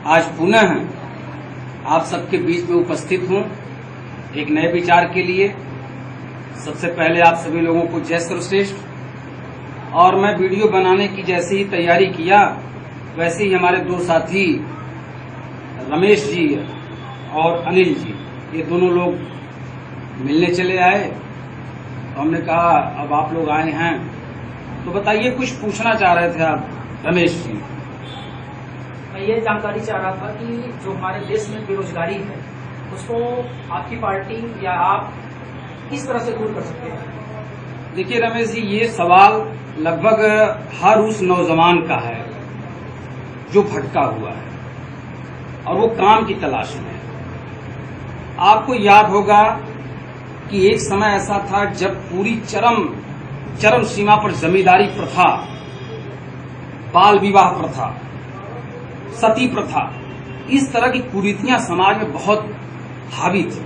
आज पुनः आप सबके बीच में उपस्थित हूं एक नए विचार के लिए। सबसे पहले आप सभी लोगों को जय सर्वश्रेष्ठ। और मैं वीडियो बनाने की जैसे ही तैयारी किया वैसे ही हमारे दो साथी रमेश जी और अनिल जी, ये दोनों लोग मिलने चले आए। तो हमने कहा अब आप लोग आए हैं तो बताइए, कुछ पूछना चाह रहे थे आप रमेश जी। मैं ये जानकारी चाह रहा था कि जो हमारे देश में बेरोजगारी है उसको आपकी पार्टी या आप किस तरह से दूर कर सकते हैं? देखिए रमेश जी, ये सवाल लगभग हर उस नौजवान का है जो भटका हुआ है और वो काम की तलाश में है। आपको याद होगा कि एक समय ऐसा था जब पूरी चरम सीमा पर जमींदारी प्रथा, बाल विवाह प्रथा, सती प्रथा, इस तरह की कुरीतियां समाज में बहुत हावी थी।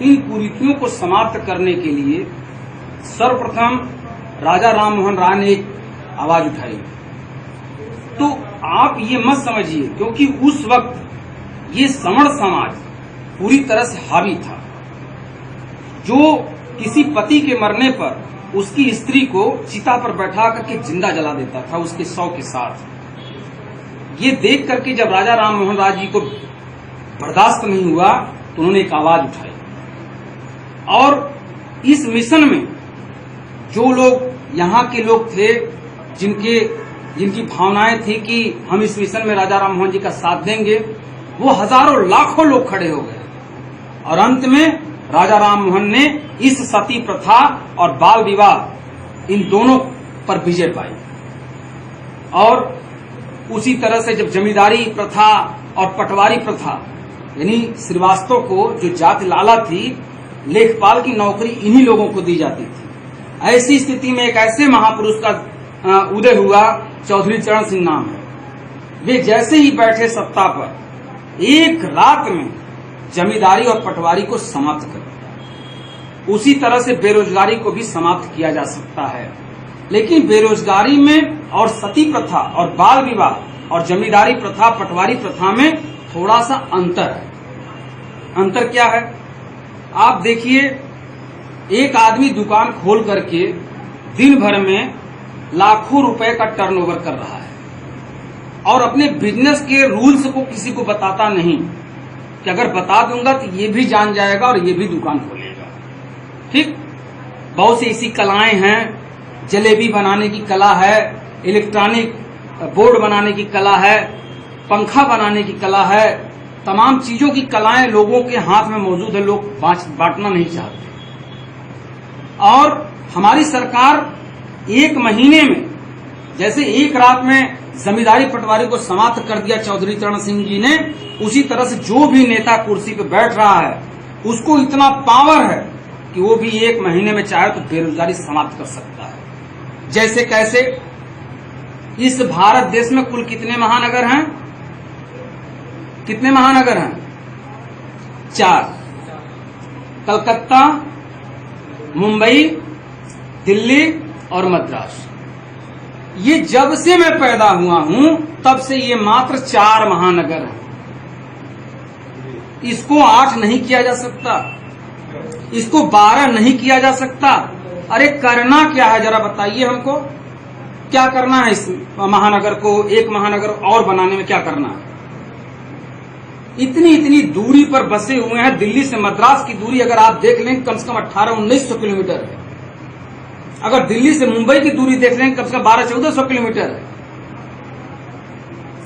इन कुरीतियों को समाप्त करने के लिए सर्वप्रथम राजा राममोहन राय ने एक आवाज उठाई। तो आप ये मत समझिए, क्योंकि उस वक्त ये सवर्ण समाज पूरी तरह से हावी था, जो किसी पति के मरने पर उसकी स्त्री को चिता पर बैठा करके जिंदा जला देता था उसके शव के साथ। ये देख करके जब राजा राममोहन राय जी को बर्दाश्त नहीं हुआ तो उन्होंने एक आवाज उठाई। और इस मिशन में जो लोग यहाँ के लोग थे, जिनकी भावनाएं थी कि हम इस मिशन में राजा राममोहन जी का साथ देंगे, वो हजारों लाखों लोग खड़े हो गए। और अंत में राजा राममोहन ने इस सती प्रथा और बाल विवाह इन दोनों पर विजय पाई। और उसी तरह से जब जमींदारी प्रथा और पटवारी प्रथा, यानी श्रीवास्तव को जो जाति लाला थी, लेखपाल की नौकरी इन्हीं लोगों को दी जाती थी। ऐसी स्थिति में एक ऐसे महापुरुष का उदय हुआ, चौधरी चरण सिंह नाम है। वे जैसे ही बैठे सत्ता पर, एक रात में जमींदारी और पटवारी को समाप्त कर दिया। उसी तरह से बेरोजगारी को भी समाप्त किया जा सकता है। लेकिन बेरोजगारी में और सती प्रथा और बाल विवाह और जमींदारी प्रथा, पटवारी प्रथा में थोड़ा सा अंतर है। अंतर क्या है? आप देखिए, एक आदमी दुकान खोल करके दिन भर में लाखों रुपए का टर्नओवर कर रहा है और अपने बिजनेस के रूल्स को किसी को बताता नहीं कि अगर बता दूंगा तो ये भी जान जाएगा और ये भी दुकान खोलेगा। ठीक, बहुत सी ऐसी कलाएं हैं। जलेबी बनाने की कला है, इलेक्ट्रॉनिक बोर्ड बनाने की कला है, पंखा बनाने की कला है, तमाम चीजों की कलाएं लोगों के हाथ में मौजूद है। लोग बांटना नहीं चाहते। और हमारी सरकार एक महीने में, जैसे एक रात में जमींदारी पटवारी को समाप्त कर दिया चौधरी चरण सिंह जी ने, उसी तरह से जो भी नेता कुर्सी पर बैठ रहा है उसको इतना पावर है कि वो भी एक महीने में चाहे तो बेरोजगारी समाप्त कर सकता है। जैसे कैसे? इस भारत देश में कुल कितने महानगर हैं? कितने महानगर हैं? 4। कलकत्ता, मुंबई, दिल्ली और मद्रास। ये जब से मैं पैदा हुआ हूं तब से ये मात्र 4 महानगर हैं। इसको 8 नहीं किया जा सकता, इसको 12 नहीं किया जा सकता। अरे करना क्या है जरा बताइए हमको, क्या करना है इस महानगर को, एक महानगर और बनाने में क्या करना है? इतनी दूरी पर बसे हुए हैं। दिल्ली से मद्रास की दूरी अगर आप देख लें कम से कम 1800-1900 किलोमीटर है। अगर दिल्ली से मुंबई की दूरी देख लें कम से कम 1200-1400 किलोमीटर है।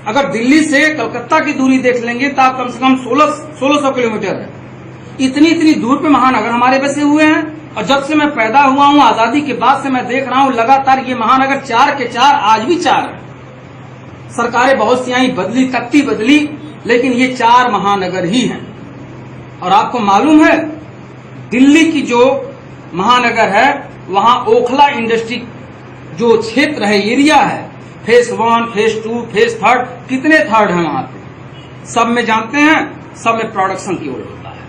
अगर दिल्ली से कलकत्ता की दूरी देख लेंगे तो आप कम से कम 1600 किलोमीटर है। इतनी दूर पे महानगर हमारे बसे हुए हैं। और जब से मैं पैदा हुआ हूं, आजादी के बाद से मैं देख रहा हूं लगातार ये महानगर 4 के 4 आज भी 4 है। सरकारें बहुत सी आई, बदली, तख्ती बदली, लेकिन ये 4 महानगर ही हैं। और आपको मालूम है दिल्ली की जो महानगर है वहां ओखला इंडस्ट्री जो क्षेत्र है, एरिया है, फेज 1, फेज 2, फेज 3, कितने थर्ड हैं वहां पे? सब में जानते हैं, सब में प्रोडक्शन की ओर होता है।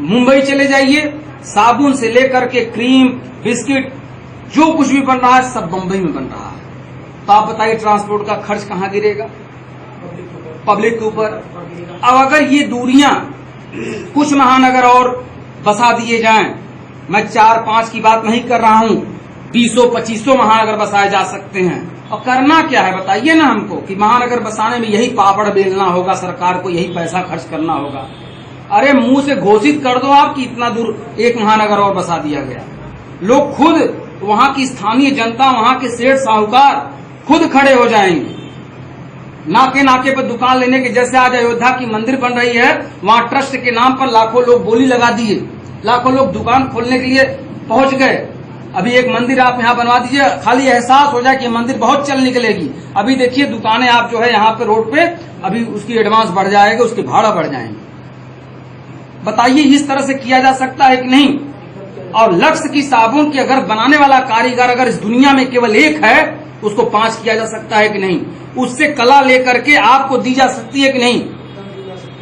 मुंबई चले जाइए, साबुन से लेकर के क्रीम, बिस्किट, जो कुछ भी बन रहा है सब बंबई में बन रहा है। तो आप बताइए ट्रांसपोर्ट का खर्च कहाँ गिरेगा? पब्लिक के ऊपर। अब अगर ये दूरियां कुछ महानगर और बसा दिए जाएं, मैं 4-5 की बात नहीं कर रहा हूं, 20-25 महानगर बसाए जा सकते हैं। और करना क्या है बताइए ना हमको, कि महानगर बसाने में यही पापड़ बेलना होगा, सरकार को यही पैसा खर्च करना होगा। अरे मुंह से घोषित कर दो आप कि इतना दूर एक महानगर और बसा दिया गया। लोग खुद, वहां की स्थानीय जनता, वहां के सेठ साहूकार खुद खड़े हो जाएंगे। नाके नाके पर दुकान लेने के, जैसे आज अयोध्या की मंदिर बन रही है, वहां ट्रस्ट के नाम पर लाखों लोग बोली लगा दिए, लाखों लोग दुकान खोलने के लिए पहुंच गए। अभी एक मंदिर आप यहाँ बनवा दीजिए, खाली एहसास हो जाए कि मंदिर बहुत चल निकलेगी। अभी देखिए दुकानें आप जो है यहाँ पे रोड पे, अभी उसकी एडवांस बढ़ जाएगा, उसके भाड़ा बढ़ जाएंगे। बताइए इस तरह से किया जा सकता है कि नहीं? और लक्स की साबुन की अगर बनाने वाला कारीगर अगर इस दुनिया में केवल एक है, उसको 5 किया जा सकता है कि नहीं? उससे कला लेकर के आपको दी जा सकती है कि नहीं?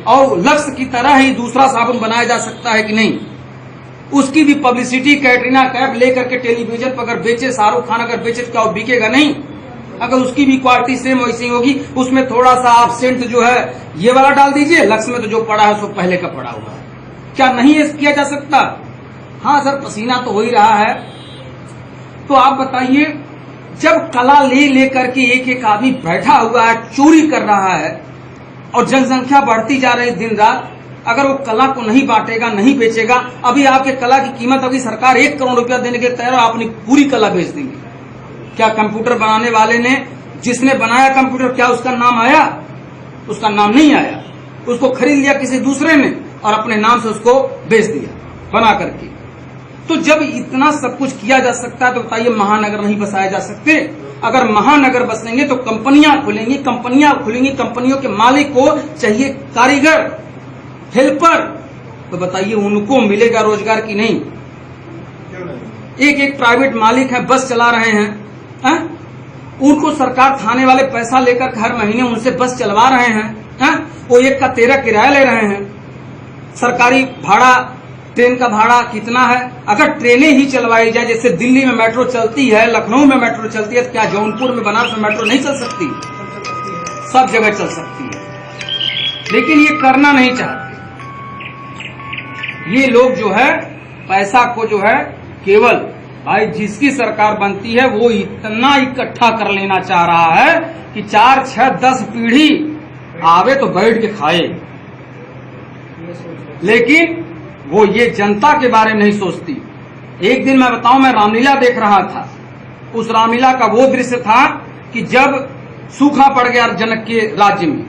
और लक्स की तरह ही दूसरा साबुन बनाया जा सकता है कि नहीं? उसकी भी पब्लिसिटी कैटरीना कैफ लेकर के टेलीविजन पर अगर बेचे, शाहरुख खान अगर बेचे तो क्या वो बिकेगा नहीं? अगर उसकी भी क्वालिटी सेम वैसी होगी, उसमें थोड़ा सा आप सेंट जो है ये वाला डाल दीजिए, लक्स में तो जो पड़ा है उसको पहले का पड़ा हुआ है। क्या नहीं किया जा सकता? हाँ सर, पसीना तो हो ही रहा है। तो आप बताइए, जब कला लेकर के एक एक आदमी बैठा हुआ है, चोरी कर रहा है, और जनसंख्या बढ़ती जा रही दिन रात, अगर वो कला को नहीं बांटेगा, नहीं बेचेगा, अभी आपके कला की कीमत, अभी सरकार 1 करोड़ रुपया देने के तैयार, आप अपनी पूरी कला बेच देंगे। क्या कंप्यूटर बनाने वाले ने, जिसने बनाया कंप्यूटर, क्या उसका नाम आया? उसका नाम नहीं आया। उसको खरीद लिया किसी दूसरे ने और अपने नाम से उसको बेच दिया बना करके। तो जब इतना सब कुछ किया जा सकता है, तो बताइए महानगर नहीं बसाए जा सकते? अगर महानगर बसेंगे तो कंपनियां खुलेंगी, कंपनियों के मालिक को चाहिए कारीगर, हेल्पर, तो बताइए उनको मिलेगा रोजगार की नहीं? एक प्राइवेट मालिक है, बस चला रहे हैं, उनको सरकार थाने वाले पैसा लेकर हर महीने उनसे बस चलवा रहे हैं, वो 1 का 13 किराया ले रहे हैं। सरकारी भाड़ा, ट्रेन का भाड़ा कितना है? अगर ट्रेनें ही चलवाई जाए, जैसे दिल्ली में मेट्रो चलती है, लखनऊ में मेट्रो चलती है, तो क्या जौनपुर में, बनारस में मेट्रो नहीं चल सकती? सब जगह चल सकती है, लेकिन ये करना नहीं चाहते। ये लोग जो है पैसा को जो है केवल, भाई जिसकी सरकार बनती है वो इतना इकट्ठा कर लेना चाह रहा है कि 4, 6, 10 पीढ़ी आवे तो बैठ के खाए, लेकिन वो ये जनता के बारे में नहीं सोचती। एक दिन मैं बताऊं, मैं रामलीला देख रहा था। उस रामलीला का वो दृश्य था कि जब सूखा पड़ गया जनक के राज्य में,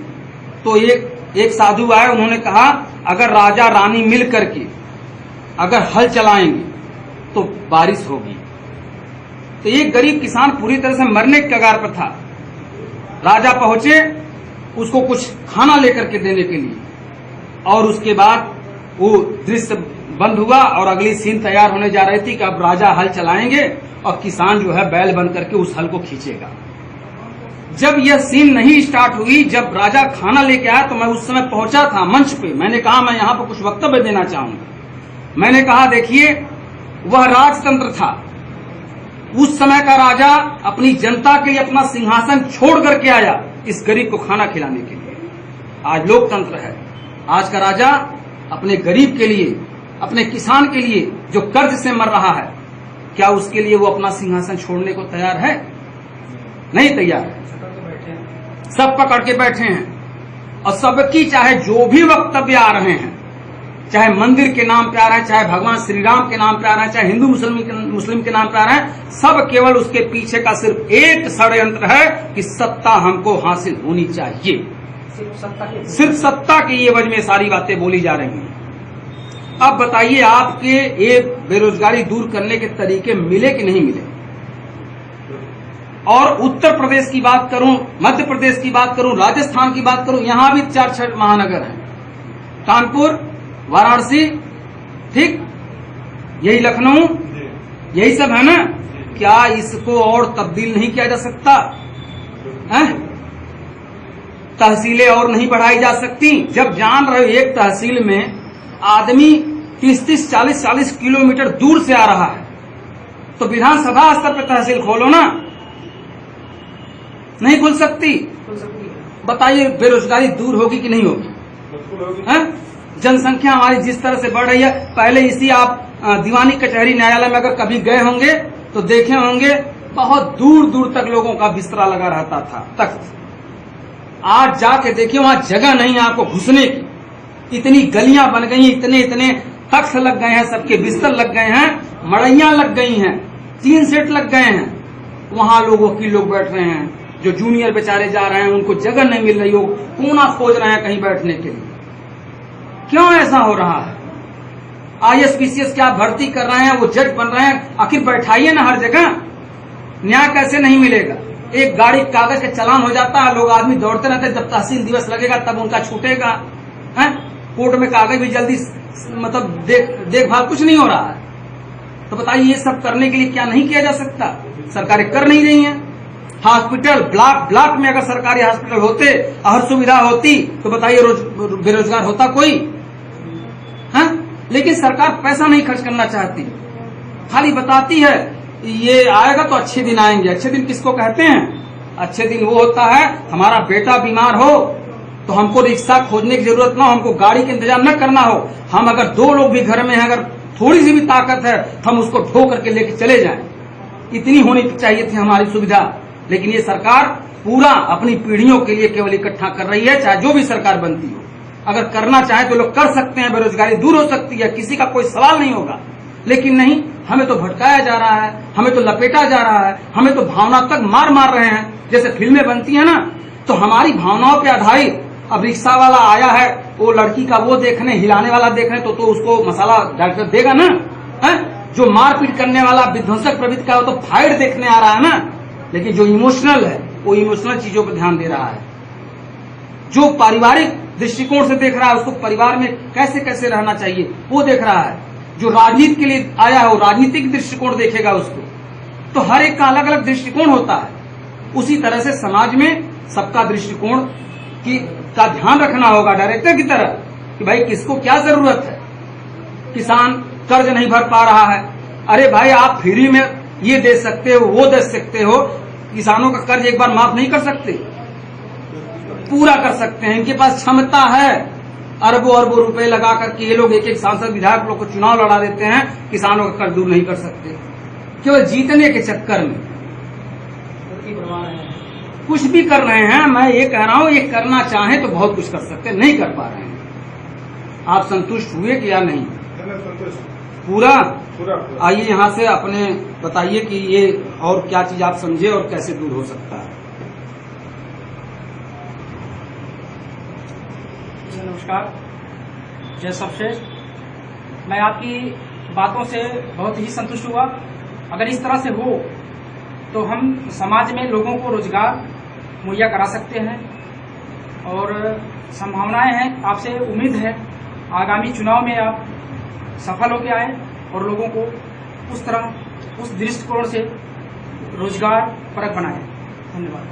तो एक साधु आए, उन्होंने कहा अगर राजा रानी मिल करके अगर हल चलाएंगे तो बारिश होगी। तो एक गरीब किसान पूरी तरह से मरने के कगार पर था। राजा पहुंचे उसको कुछ खाना लेकर के देने के लिए, और उसके बाद वो दृश्य बंद हुआ और अगली सीन तैयार होने जा रही थी कि अब राजा हल चलाएंगे और किसान जो है बैल बन करके उस हल को खींचेगा। जब यह सीन नहीं स्टार्ट हुई, जब राजा खाना लेके आया, तो मैं उस समय पहुंचा था मंच पे। मैंने कहा मैं यहाँ पर कुछ वक्तव्य देना चाहूंगा। मैंने कहा देखिए, वह राजतंत्र था। उस समय का राजा अपनी जनता के लिए अपना सिंहासन छोड़ करके आया इस गरीब को खाना खिलाने के लिए। आज लोकतंत्र है। आज का राजा अपने गरीब के लिए, अपने किसान के लिए जो कर्ज से मर रहा है, क्या उसके लिए वो अपना सिंहासन छोड़ने को तैयार है? नहीं तैयार है। सब पकड़ के बैठे हैं, और सबकी चाहे जो भी वक्तव्य आ रहे हैं, चाहे मंदिर के नाम पे आ रहे हैं, चाहे भगवान श्री राम के नाम पे आ रहे हैं, चाहे हिंदू मुस्लिम के नाम पे आ रहे हैं, सब केवल उसके पीछे का सिर्फ एक षड्यंत्र है कि सत्ता हमको हासिल होनी चाहिए। सिर्फ सत्ता की ये वजह में सारी बातें बोली जा रही हैं। अब बताइए, आपके ये बेरोजगारी दूर करने के तरीके मिले कि नहीं मिले? और उत्तर प्रदेश की बात करूं, मध्य प्रदेश की बात करूं, राजस्थान की बात करूं, यहां भी 4-6 महानगर हैं। कानपुर, वाराणसी, ठीक, यही लखनऊ, यही सब है ना? क्या इसको और तब्दील नहीं किया जा सकता है? तहसीलें और नहीं बढ़ाई जा सकती? जब जान रहे हो एक तहसील में आदमी 30-30, 40-40 किलोमीटर दूर से आ रहा है, तो विधानसभा स्तर पर तहसील खोलो ना। नहीं खुल सकती। खुल सकती है। बताइए बेरोजगारी दूर होगी कि नहीं होगी? हैं? जनसंख्या हमारी जिस तरह से बढ़ रही है, पहले इसी आप दीवानी कचहरी न्यायालय में अगर कभी गए होंगे तो देखे होंगे बहुत दूर दूर तक लोगों का बिस्तरा लगा रहता था, तख्त। आज जाके देखिए वहां जगह नहीं है आपको घुसने की। इतनी गलियां बन गई, इतने इतने तख्त लग गए हैं, सबके बिस्तर लग गए हैं, मड़ैयां लग गई हैं, 3 सेट लग गए हैं। वहां वकील लोग बैठ रहे हैं, जो जूनियर बेचारे जा रहे हैं उनको जगह नहीं मिल रही हो, कोना खोज रहे हैं कहीं बैठने के लिए। क्यों ऐसा हो रहा है? IAS PCS क्या भर्ती कर रहे हैं, वो जज बन रहे हैं, आखिर बैठाइए ना हर जगह। न्याय कैसे नहीं मिलेगा? एक गाड़ी कागज का चालान हो जाता है, लोग आदमी दौड़ते रहते हैं, जब तहसील दिवस लगेगा तब उनका छूटेगा। हैं? कोर्ट में कागज भी जल्दी मतलब देखभाल कुछ नहीं हो रहा है। तो बताइए ये सब करने के लिए क्या नहीं किया जा सकता? सरकारें कर नहीं रही हैं। हॉस्पिटल ब्लॉक ब्लॉक में अगर सरकारी हॉस्पिटल होते, हर सुविधा होती, तो बताइए बेरोजगार होता कोई? हाँ? लेकिन सरकार पैसा नहीं खर्च करना चाहती, खाली बताती है ये आएगा तो अच्छे दिन आएंगे। अच्छे दिन किसको कहते हैं? अच्छे दिन वो होता है हमारा बेटा बीमार हो तो हमको रिक्शा खोजने की जरूरत ना हो, हमको गाड़ी का इंतजाम न करना हो। हम अगर 2 लोग भी घर में हैं, अगर थोड़ी सी भी ताकत है, हम उसको ढो करके लेके चले जाएं। इतनी होनी चाहिए थी हमारी सुविधा। लेकिन ये सरकार पूरा अपनी पीढ़ियों के लिए केवल इकट्ठा कर रही है, चाहे जो भी सरकार बनती हो। अगर करना चाहे तो लोग कर सकते हैं, बेरोजगारी दूर हो सकती है, किसी का कोई सवाल नहीं होगा। लेकिन नहीं, हमें तो भटकाया जा रहा है, हमें तो लपेटा जा रहा है, हमें तो भावनात्मक मार मार रहे हैं। जैसे फिल्में बनती है ना, तो हमारी भावनाओं पे आधारित अब रिक्शा वाला आया है, वो लड़की का वो देखने, हिलाने वाला देखने, तो उसको मसाला डॉक्टर देगा ना। है? जो मारपीट करने वाला विध्वंसक प्रवृत्ति का, वो तो फाइट देखने आ रहा है ना। लेकिन जो इमोशनल है, वो इमोशनल चीजों पर ध्यान दे रहा है। जो पारिवारिक दृष्टिकोण से देख रहा है, उसको परिवार में कैसे कैसे रहना चाहिए वो देख रहा है। जो राजनीति के लिए आया है, वो राजनीतिक दृष्टिकोण देखेगा उसको। तो हर एक का अलग अलग दृष्टिकोण होता है। उसी तरह से समाज में सबका दृष्टिकोण का ध्यान रखना होगा डायरेक्टर की तरह, कि भाई किसको क्या जरूरत है। किसान कर्ज नहीं भर पा रहा है, अरे भाई आप फ्री में ये दे सकते हो, वो दे सकते हो। किसानों का कर्ज एक बार माफ नहीं कर सकते, पूरा कर सकते हैं। इनके पास क्षमता है, अरबों अरबों रुपए लगा करके ये लोग एक एक सांसद विधायक लोग को चुनाव लड़ा देते हैं, किसानों का कर्ज दूर नहीं कर सकते, केवल जीतने के चक्कर में कुछ भी कर रहे हैं। मैं ये कह रहा हूं, ये करना चाहें तो बहुत कुछ कर सकते हैं, नहीं कर पा रहे हैं। आप संतुष्ट हुए कि या नहीं? पूरा आइए यहाँ से अपने बताइए कि ये और क्या चीज आप समझे और कैसे दूर हो सकता है। नमस्कार, जय सर्वश्रेष्ठ। मैं आपकी बातों से बहुत ही संतुष्ट हुआ। अगर इस तरह से हो तो हम समाज में लोगों को रोजगार मुहैया करा सकते हैं और संभावनाएं हैं। आपसे उम्मीद है आगामी चुनाव में आप सफल होकर आए और लोगों को उस तरह, उस दृष्टिकोण से रोजगार परक बनाए। धन्यवाद।